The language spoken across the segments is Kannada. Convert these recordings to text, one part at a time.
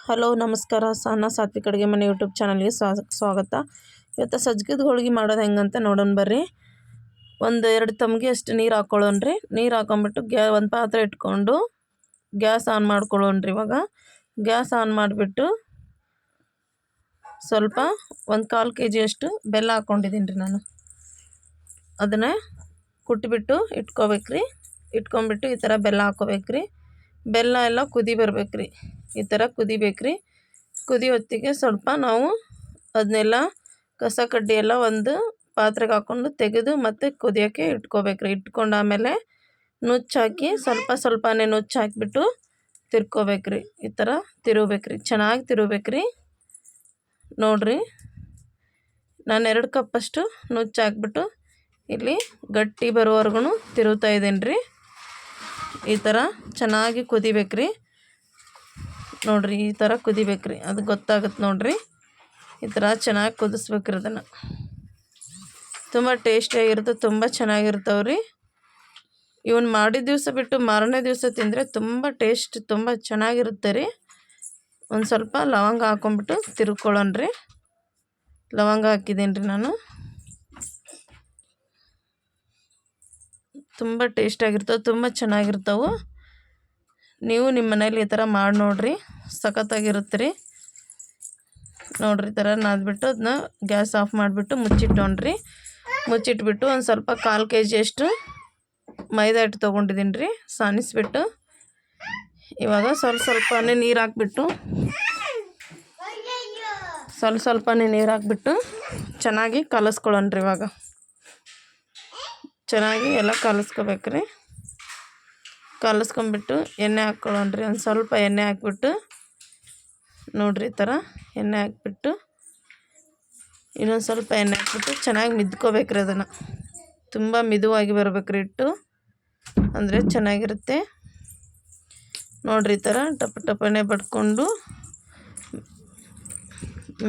ಹಲೋ ನಮಸ್ಕಾರ. ಸಹನಾ ಸಾತ್ವಿಕ್ ಅಡುಗೆ ಮನೆ ಯೂಟ್ಯೂಬ್ ಚಾನಲ್ಗೆ ಸ್ವಾಗತ. ಇವತ್ತು ಸಜ್ಜಿಗೆ ಹೋಳಿಗೆ ಮಾಡೋದು ಹೆಂಗಂತ ನೋಡೋಣ ಬರ್ರಿ. ಒಂದು 2 ತಮ್ಗೆ ಅಷ್ಟು ನೀರು ಹಾಕ್ಕೊಳ್ಳೋಣ್ರಿ. ನೀರು ಹಾಕೊಂಬಿಟ್ಟು ಒಂದು ಪಾತ್ರೆ ಇಟ್ಕೊಂಡು ಗ್ಯಾಸ್ ಆನ್ ಮಾಡ್ಕೊಳ್ಳೋಣ್ರಿ. ಇವಾಗ ಗ್ಯಾಸ್ ಆನ್ ಮಾಡಿಬಿಟ್ಟು ಸ್ವಲ್ಪ 1/4 kg ಅಷ್ಟು ಬೆಲ್ಲ ಹಾಕ್ಕೊಂಡಿದ್ದೀನಿ ರೀ ನಾನು. ಅದನ್ನು ಕುಟ್ಬಿಟ್ಟು ಇಟ್ಕೋಬೇಕ್ರಿ. ಇಟ್ಕೊಂಬಿಟ್ಟು ಈ ಥರ ಬೆಲ್ಲ ಹಾಕ್ಕೋಬೇಕ್ರಿ. ಬೆಲ್ಲ ಎಲ್ಲ ಕುದಿ ಬರ್ಬೇಕ್ರಿ. ಈ ಥರ ಕುದಿಬೇಕ್ರಿ. ಕುದಿ ಹೊತ್ತಿಗೆ ಸ್ವಲ್ಪ ನಾವು ಅದನ್ನೆಲ್ಲ ಕಸ ಕಡ್ಡಿ ಎಲ್ಲ ಒಂದು ಪಾತ್ರೆಗೆ ಹಾಕ್ಕೊಂಡು ತೆಗೆದು ಮತ್ತೆ ಕುದಿಯೋಕ್ಕೆ ಇಟ್ಕೋಬೇಕ್ರಿ. ಇಟ್ಕೊಂಡು ಆಮೇಲೆ ನುಚ್ಚು ಹಾಕಿ ಸ್ವಲ್ಪನೇ ನುಚ್ಚು ಹಾಕಿಬಿಟ್ಟು ತಿರ್ಕೋಬೇಕ್ರಿ. ಈ ಥರ ತಿರುಗಬೇಕ್ರಿ, ಚೆನ್ನಾಗಿ ತಿರುಗಬೇಕ್ರಿ. ನೋಡಿರಿ, ನಾನು 2 ಕಪ್ಪಷ್ಟು ನುಚ್ಚು ಹಾಕ್ಬಿಟ್ಟು ಇಲ್ಲಿ ಗಟ್ಟಿ ಬರೋವರೆಗೂ ತಿರುಗ್ತಾ ಇದ್ದೀನಿ ರೀ. ಈ ಥರ ಚೆನ್ನಾಗಿ ಕುದಿಬೇಕ್ರಿ. ನೋಡಿರಿ, ಈ ಥರ ಕುದಿಬೇಕ್ರಿ. ಅದು ಗೊತ್ತಾಗುತ್ತೆ ನೋಡಿರಿ. ಈ ಥರ ಚೆನ್ನಾಗಿ ಕುದಿಸ್ಬೇಕ್ರಿ. ಅದನ್ನು ತುಂಬ ಟೇಸ್ಟಿಯಾಗಿರುತ್ತೆ, ತುಂಬ ಚೆನ್ನಾಗಿರ್ತಾವ್ರಿ. ಇವನ್ನ ಮಾಡಿದ ದಿವಸ ಬಿಟ್ಟು ಮಾರನೇ ದಿವಸ ತಿಂದರೆ ತುಂಬ ಟೇಸ್ಟ್ ತುಂಬ ಚೆನ್ನಾಗಿರುತ್ತೆ ರೀ. ಒಂದು ಸ್ವಲ್ಪ ಲವಂಗ ಹಾಕ್ಕೊಂಬಿಟ್ಟು ತಿರ್ಕೊಳ್ಳೋಣ್ರಿ. ಲವಂಗ ಹಾಕಿದ್ದೀನಿ ರೀ ನಾನು. ತುಂಬ ಟೇಸ್ಟಿಯಾಗಿರ್ತವೆ, ತುಂಬ ಚೆನ್ನಾಗಿರ್ತಾವೆ. ನೀವು ನಿಮ್ಮ ಮನೇಲಿ ಈ ಥರ ಮಾಡಿ ನೋಡಿರಿ, ಸಖತ್ತಾಗಿರುತ್ತೆ ರೀ. ನೋಡಿರಿ, ಈ ಥರ ನಾದ್ಬಿಟ್ಟು ಅದನ್ನ ಗ್ಯಾಸ್ ಆಫ್ ಮಾಡಿಬಿಟ್ಟು ಮುಚ್ಚಿಟ್ಟೋಣ್ರಿ. ಮುಚ್ಚಿಟ್ಬಿಟ್ಟು ಒಂದು ಸ್ವಲ್ಪ 1/4 kg ಅಷ್ಟು ಮೈದಾ ಹಿಟ್ಟು ತೊಗೊಂಡಿದ್ದೀನಿ ರೀ. ಸಾನಿಸ್ಬಿಟ್ಟು ಇವಾಗ ಸ್ವಲ್ಪನೇ ನೀರು ಹಾಕ್ಬಿಟ್ಟು ಸ್ವಲ್ಪನೇ ನೀರು ಹಾಕ್ಬಿಟ್ಟು ಚೆನ್ನಾಗಿ ಕಲಸ್ಕೊಳ್ಳೋಣ್ರಿ. ಇವಾಗ ಚೆನ್ನಾಗಿ ಎಲ್ಲ ಕಲಸ್ಕೋಬೇಕ್ರಿ. ಕಲಸ್ಕೊಂಬಿಟ್ಟು ಎಣ್ಣೆ ಹಾಕ್ಕೊಳ್ಳೋಣ್ರಿ. ಒಂದು ಸ್ವಲ್ಪ ಎಣ್ಣೆ ಹಾಕ್ಬಿಟ್ಟು ನೋಡಿರಿ, ಈ ಥರ ಎಣ್ಣೆ ಹಾಕ್ಬಿಟ್ಟು ಇನ್ನೊಂದು ಸ್ವಲ್ಪ ಎಣ್ಣೆ ಹಾಕ್ಬಿಟ್ಟು ಚೆನ್ನಾಗಿ ಮಿದ್ಕೋಬೇಕ್ರಿ. ಅದನ್ನು ತುಂಬ ಮಿದುವಾಗಿ ಬರ್ಬೇಕ್ರಿ ಹಿಟ್ಟು, ಅಂದರೆ ಚೆನ್ನಾಗಿರುತ್ತೆ. ನೋಡಿರಿ, ಈ ಥರ ಟಪನೆ ಬಡ್ಕೊಂಡು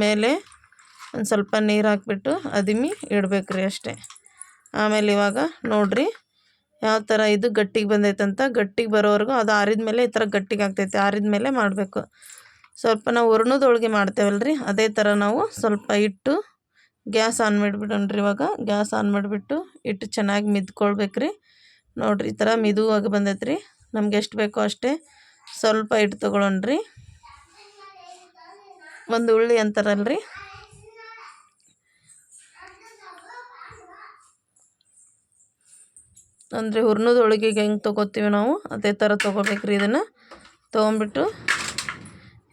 ಮೇಲೆ ಒಂದು ಸ್ವಲ್ಪ ನೀರು ಹಾಕ್ಬಿಟ್ಟು ಅದಿಮಿ ಇಡಬೇಕ್ರಿ ಅಷ್ಟೇ. ಆಮೇಲೆ ಇವಾಗ ನೋಡಿರಿ ಯಾವ ಥರ ಇದು ಗಟ್ಟಿಗೆ ಬಂದೈತಂತ. ಗಟ್ಟಿಗೆ ಬರೋವರೆಗೂ ಅದು ಆರಿದ ಮೇಲೆ ಈ ಥರ ಗಟ್ಟಿಗೆ ಆಗ್ತೈತೆ. ಆರಿದ ಮೇಲೆ ಮಾಡಬೇಕು. ಸ್ವಲ್ಪ ನಾವು ಹೂರ್ಣದ ಹೋಳಿಗೆ ಮಾಡ್ತೇವಲ್ರಿ, ಅದೇ ಥರ ನಾವು ಸ್ವಲ್ಪ ಇಟ್ಟು ಗ್ಯಾಸ್ ಆನ್ ಮಾಡಿಬಿಡೋಣ್ರಿ. ಇವಾಗ ಗ್ಯಾಸ್ ಆನ್ ಮಾಡಿಬಿಟ್ಟು ಇಟ್ಟು ಚೆನ್ನಾಗಿ ಮಿದ್ಕೊಳ್ಬೇಕ್ರಿ. ನೋಡಿರಿ, ಈ ಥರ ಮಿದುವಾಗಿ ಬಂದೈತ್ರಿ. ನಮ್ಗೆ ಎಷ್ಟು ಬೇಕೋ ಅಷ್ಟೇ ಸ್ವಲ್ಪ ಇಟ್ಟು ತೊಗೊಳೋಣ್ರಿ. ಒಂದು ಉಳ್ಳಿ ಅಂತಾರಲ್ರಿ, ಅಂದರೆ ಹೂರ್ಣದ ಹೋಳಿಗೆಗೆ ಹೆಂಗೆ ತೊಗೋತೀವಿ ನಾವು ಅದೇ ಥರ ತೊಗೋಬೇಕ್ರಿ. ಇದನ್ನು ತೊಗೊಂಬಿಟ್ಟು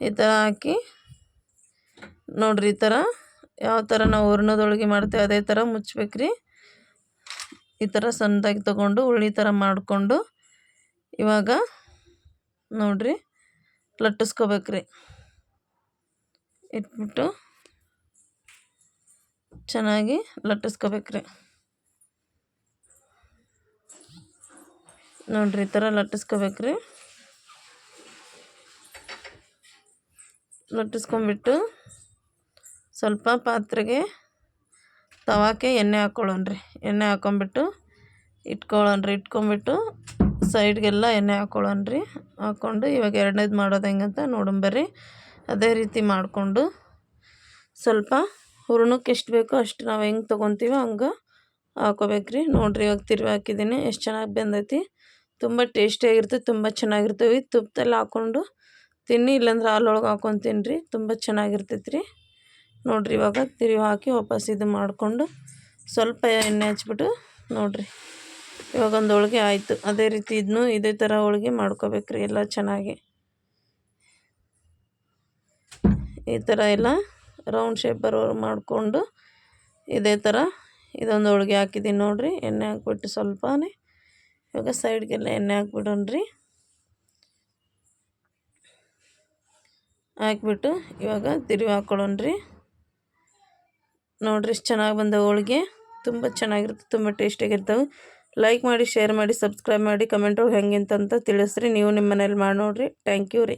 ಈ ಥರ ಹಾಕಿ ನೋಡಿರಿ, ಈ ಥರ ಯಾವ ಥರ ನಾವು ಹೂರ್ಣದ ಹೋಳಿಗೆ ಮಾಡ್ತೇವೆ ಅದೇ ಥರ ಮುಚ್ಚಬೇಕ್ರಿ. ಈ ಥರ ಸಣ್ಣದಾಗಿ ತೊಗೊಂಡು ಉಳ್ಳಿ ಥರ ಮಾಡಿಕೊಂಡು ಇವಾಗ ನೋಡಿರಿ ಲಟ್ಟಿಸ್ಕೋಬೇಕ್ರಿ. ಇಟ್ಬಿಟ್ಟು ಚೆನ್ನಾಗಿ ಲಟ್ಟಿಸ್ಕೋಬೇಕ್ರಿ. ನೋಡಿರಿ, ಈ ಥರ ಲಟ್ಟಿಸ್ಕೋಬೇಕ್ರಿ. ಲಟ್ಟಿಸ್ಕೊಂಬಿಟ್ಟು ಸ್ವಲ್ಪ ಪಾತ್ರೆಗೆ ತವಾಕ್ಕೆ ಎಣ್ಣೆ ಹಾಕ್ಕೊಳ್ಳೋಣ್ರಿ. ಎಣ್ಣೆ ಹಾಕ್ಕೊಂಬಿಟ್ಟು ಇಟ್ಕೊಂಬಿಟ್ಟು ಸೈಡ್ಗೆಲ್ಲ ಎಣ್ಣೆ ಹಾಕ್ಕೊಳ್ಳೋಣ್ರಿ. ಹಾಕ್ಕೊಂಡು ಇವಾಗ ಎರಡನೇದು ಮಾಡೋದು ಹೆಂಗಂತ ನೋಡೋಣ ಬರ್ರಿ. ಅದೇ ರೀತಿ ಮಾಡಿಕೊಂಡು ಸ್ವಲ್ಪ ಹೂರ್ಣಕ್ಕೆ ಎಷ್ಟು ಬೇಕೋ ಅಷ್ಟು ನಾವು ಹೆಂಗೆ ತೊಗೊತೀವೋ ಹಂಗೆ ಹಾಕೋಬೇಕ್ರಿ. ನೋಡಿರಿ, ಇವಾಗ ತಿರುವಿ ಹಾಕಿದ್ದೀನಿ, ಎಷ್ಟು ಚೆನ್ನಾಗಿ ಬಂದೈತಿ. ತುಂಬ ಟೇಸ್ಟಿಯಾಗಿರುತ್ತೆ, ತುಂಬ ಚೆನ್ನಾಗಿರ್ತವೆ. ತುಪ್ಪದಲ್ಲಿ ಹಾಕ್ಕೊಂಡು ತಿನ್ನಿ, ಇಲ್ಲಾಂದ್ರೆ ಹಾಲೊಳಗೆ ಹಾಕ್ಕೊಂಡು ತಿನ್ನಿರಿ, ತುಂಬ ಚೆನ್ನಾಗಿರ್ತೈತೆ ರೀ. ನೋಡಿರಿ, ಇವಾಗ ತಿರುವಿ ಹಾಕಿ ವಾಪಸ್ ಇದು ಮಾಡಿಕೊಂಡು ಸ್ವಲ್ಪ ಎಣ್ಣೆ ಹಚ್ಬಿಟ್ಟು ನೋಡಿರಿ, ಇವಾಗ ಒಂದು ಹೋಳಿಗೆ ಆಯಿತು. ಅದೇ ರೀತಿ ಇದನ್ನು ಇದೇ ಥರ ಹೋಳಿಗೆ ಮಾಡ್ಕೋಬೇಕ್ರಿ ಎಲ್ಲ ಚೆನ್ನಾಗಿ. ಈ ಥರ ಎಲ್ಲ ರೌಂಡ್ ಶೇಪ್ ಬರೋರು ಮಾಡಿಕೊಂಡು ಇದೇ ಥರ ಇದೊಂದು ಹೋಳಿಗೆ ಹಾಕಿದ್ದೀನಿ ನೋಡಿರಿ. ಎಣ್ಣೆ ಹಾಕ್ಬಿಟ್ಟು ಸ್ವಲ್ಪನೇ ಇವಾಗ ಸೈಡ್ಗೆಲ್ಲ ಎಣ್ಣೆ ಹಾಕ್ಬಿಡೋಣ್ರಿ. ಹಾಕ್ಬಿಟ್ಟು ಇವಾಗ ತಿರುವಿ ಹಾಕ್ಕೊಳ್ಳೋಣ್ರಿ. ನೋಡಿರಿ, ಎಷ್ಟು ಚೆನ್ನಾಗಿ ಬಂದ ಹೋಳಿಗೆ. ತುಂಬ ಚೆನ್ನಾಗಿರುತ್ತೆ, ತುಂಬ ಟೇಸ್ಟಿಯಾಗಿರ್ತವೆ. ಲೈಕ್ ಮಾಡಿ, ಶೇರ್ ಮಾಡಿ, ಸಬ್ಸ್ಕ್ರೈಬ್ ಮಾಡಿ, ಕಮೆಂಟ್ ಒಳಗೆ ಹೆಂಗಿಂತಂತ ತಿಳಿಸ್ರಿ. ನೀವು ನಿಮ್ಮ ಮನೇಲಿ ಮಾಡಿ ನೋಡಿರಿ. ಥ್ಯಾಂಕ್ ಯು ರೀ.